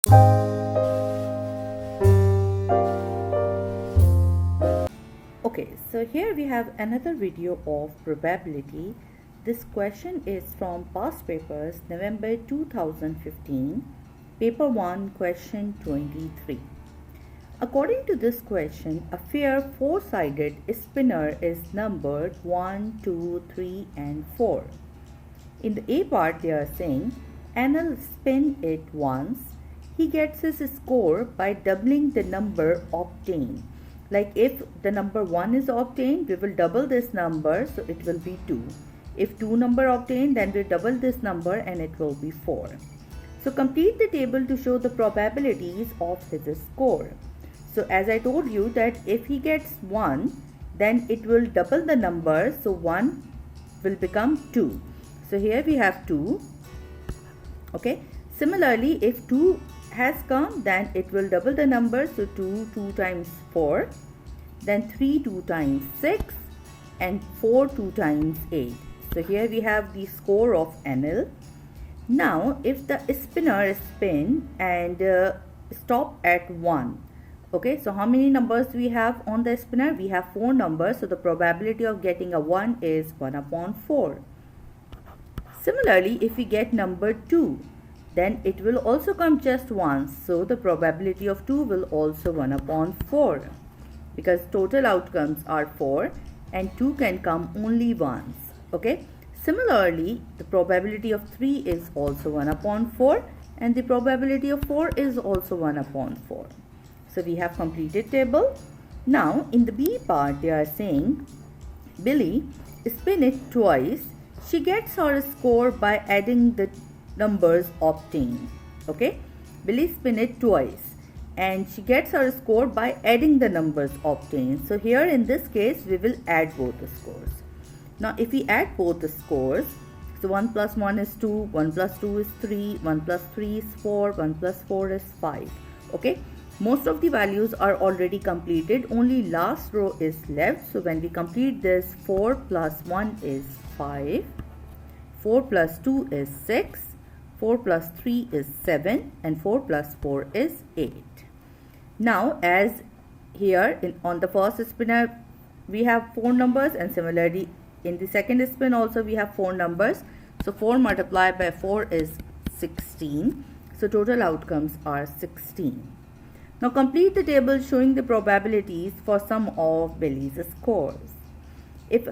Okay, so here we have another video of probability. This question is from past papers, November 2015, paper 1, question 23. According to this question, a fair four-sided spinner is numbered 1, 2, 3 and 4. In the A part they are saying, Anil spin it once, he gets his score by doubling the number obtained. Like if the number 1 is obtained, we will double this number, so it will be 2. If 2 number obtained, then we double this number and it will be 4. So complete the table to show the probabilities of his score. So as I told you that if he gets 1, then it will double the number, so 1 will become 2. So here we have 2. Okay. Similarly, if 2 has come, then it will double the number, so 2 times 4, then 3 2 times 6 and 4 2 times 8. So here we have the score of Anil. Now if the spinner spin and stop at 1, okay, so how many numbers we have on the spinner? We have 4 numbers, so the probability of getting a 1 is 1 upon 4. Similarly, if we get number 2, then it will also come just once, so the probability of 2 will also 1 upon 4, because total outcomes are 4 and 2 can come only once. Okay. Similarly, the probability of 3 is also 1 upon 4 and the probability of 4 is also 1 upon 4. So we have completed table. Now in the B part they are saying, Billy spin it twice, she gets her score by adding the numbers obtained. Okay, Billy spin it twice and she gets her score by adding the numbers obtained. So here in this case we will add both the scores. Now if we add both the scores, so 1 plus 1 is 2, 1 plus 2 is 3, 1 plus 3 is 4, 1 plus 4 is 5. Okay, most of the values are already completed, only last row is left. So when we complete this, 4 plus 1 is 5, 4 plus 2 is 6, 4 plus 3 is 7 and 4 plus 4 is 8. Now as here on the first spinner we have 4 numbers, and similarly in the second spin also we have 4 numbers. So 4 multiplied by 4 is 16. So total outcomes are 16. Now complete the table showing the probabilities for some of Billy's scores. If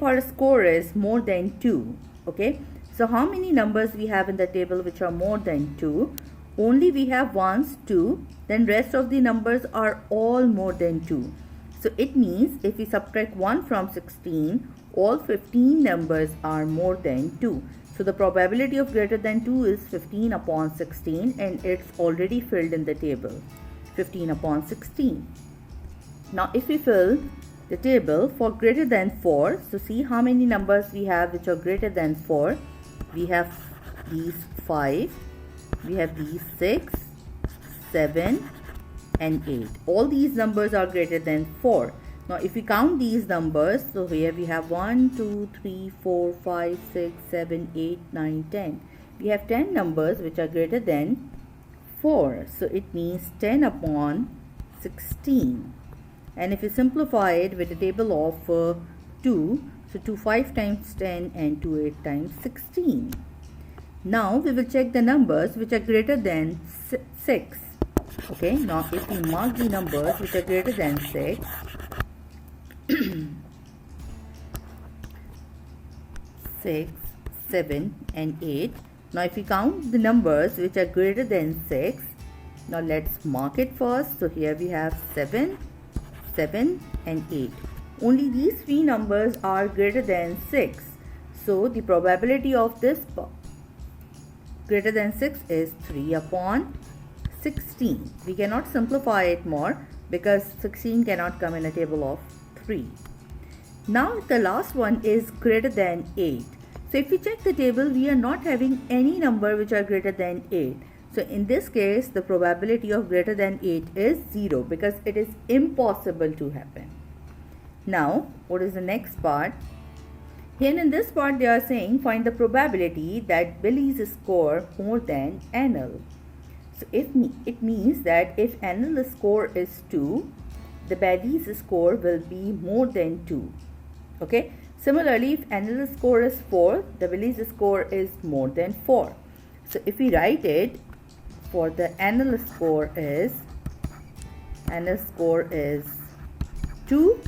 her score is more than 2, okay, so how many numbers we have in the table which are more than 2? Only we have 1s, 2, then rest of the numbers are all more than 2. So it means if we subtract 1 from 16, all 15 numbers are more than 2. So the probability of greater than 2 is 15 upon 16 and it's already filled in the table, 15 upon 16. Now if we fill the table for greater than 4, so see how many numbers we have which are greater than 4. We have these 5, we have these 6, 7 and 8. All these numbers are greater than 4. Now if we count these numbers, so here we have 1, 2, 3, 4, 5, 6, 7, 8, 9, 10. We have 10 numbers which are greater than 4. So it means 10 upon 16. And if you simplify it with a table of 2, so 2 5 times 10 and 2 8 times 16. Now we will check the numbers which are greater than 6. Okay, now if we mark the numbers which are greater than 6, 6, 7 and 8. Now if we count the numbers which are greater than 6, now let's mark it first. So here we have 7, 7 and 8. Only these 3 numbers are greater than 6. So the probability of this greater than 6 is 3 upon 16. We cannot simplify it more because 16 cannot come in a table of 3. Now the last one is greater than 8. So if we check the table, we are not having any number which are greater than 8. So in this case, the probability of greater than 8 is 0 because it is impossible to happen. Now, what is the next part? Here in this part, they are saying find the probability that Billy's score more than Anil. So it means that if Anil's score is 2, the Belly's score will be more than 2. Okay. Similarly, if Anil's score is 4, the Belly's score is more than 4. So if we write it, for the Anil score is 2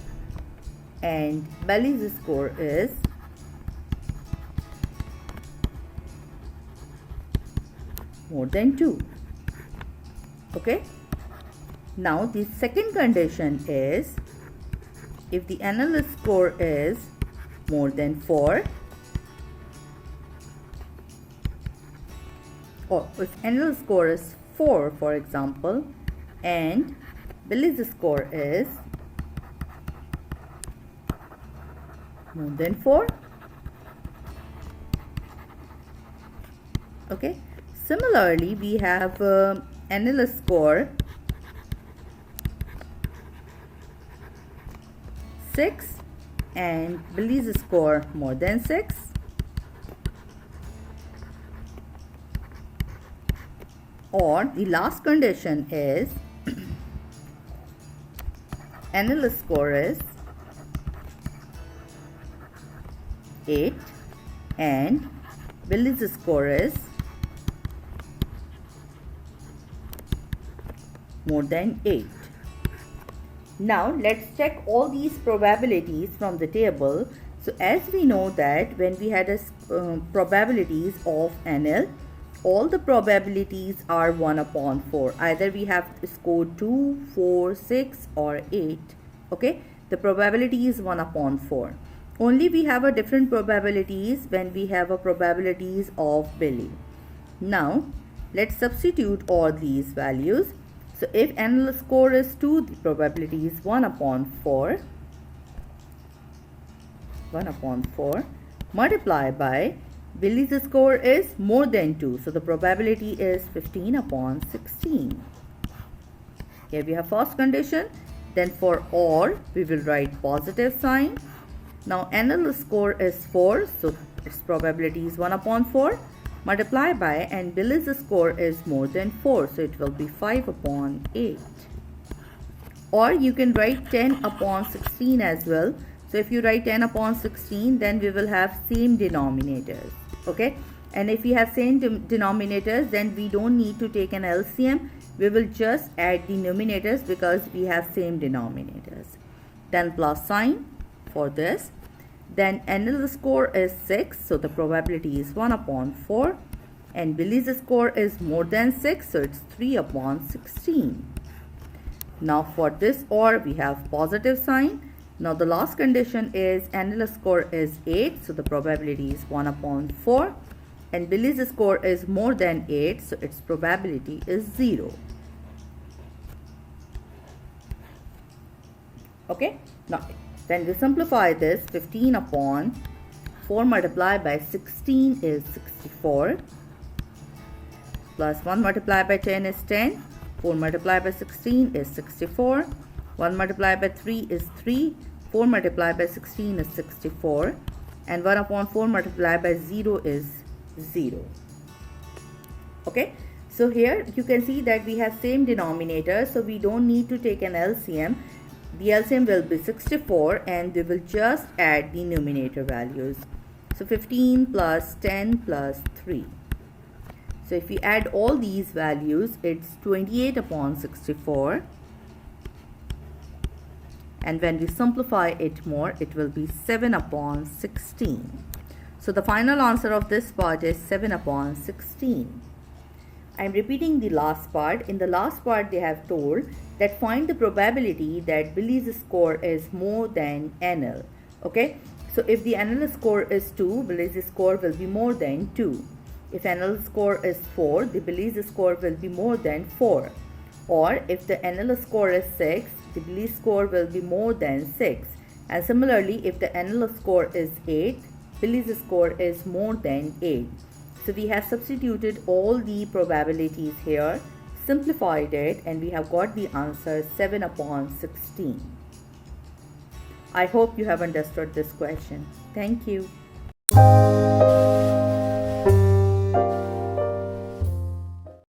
and Belly's score is more than 2. Okay. Now the second condition is if the Anil score is more than 4, or if Anil score is 4, for example, and Belly's score is more than 4. Okay. Similarly, we have Anil score 6 and Belly's score more than 6. Or the last condition is Anil score is 8 and Belly's score is more than 8. Now let's check all these probabilities from the table. So as we know that when we had probabilities of Anil, all the probabilities are 1 upon 4. Either we have scored 2, 4, 6 or 8. Okay, the probability is 1 upon 4. Only we have a different probabilities when we have a probabilities of Belly. Now let's substitute all these values. So if Anil score is 2, the probability is 1 upon 4. 1 upon 4 multiplied by Belly's score is more than 2. So the probability is 15 upon 16. Here we have first condition. Then for OR, we will write positive sign. Now Anil score is 4. So its probability is 1 upon 4. Multiply by, and Belly's score is more than 4. So it will be 5 upon 8. Or you can write 10 upon 16 as well. So if you write 10 upon 16, then we will have same denominators. Okay. And if we have same denominators, then we don't need to take an LCM. We will just add the numerators because we have same denominators. Then plus sign for this. Then Anil score is 6. So the probability is 1 upon 4. And Belly's score is more than 6. So it's 3 upon 16. Now for this OR, we have positive sign. Now the last condition is Anil score is 8. So the probability is 1 upon 4. And Belly's score is more than 8. So its probability is 0. Okay. Now then we simplify this. 15 upon 4 multiplied by 16 is 64. Plus 1 multiplied by 10 is 10. 4 multiplied by 16 is 64. 1 multiplied by 3 is 3. 4 multiplied by 16 is 64. And 1 upon 4 multiplied by 0 is 0. Okay. So here you can see that we have same denominator. So we don't need to take an LCM. The LCM will be 64 and we will just add the numerator values. So 15 plus 10 plus 3. So if we add all these values, it's 28 upon 64. And when we simplify it more, it will be 7 upon 16. So the final answer of this part is 7 upon 16. I am repeating the last part. In the last part, they have told that find the probability that Belly's score is more than Anil. Okay. So if the Anil score is 2, Belly's score will be more than 2. If Anil score is 4, the Belly's score will be more than 4. Or if the Anil score is 6, the Belly's score will be more than 6. And similarly, if the Anil score is 8, Belly's score is more than 8. So we have substituted all the probabilities here, simplified it, and we have got the answer 7 upon 16. I hope you have understood this question. Thank you.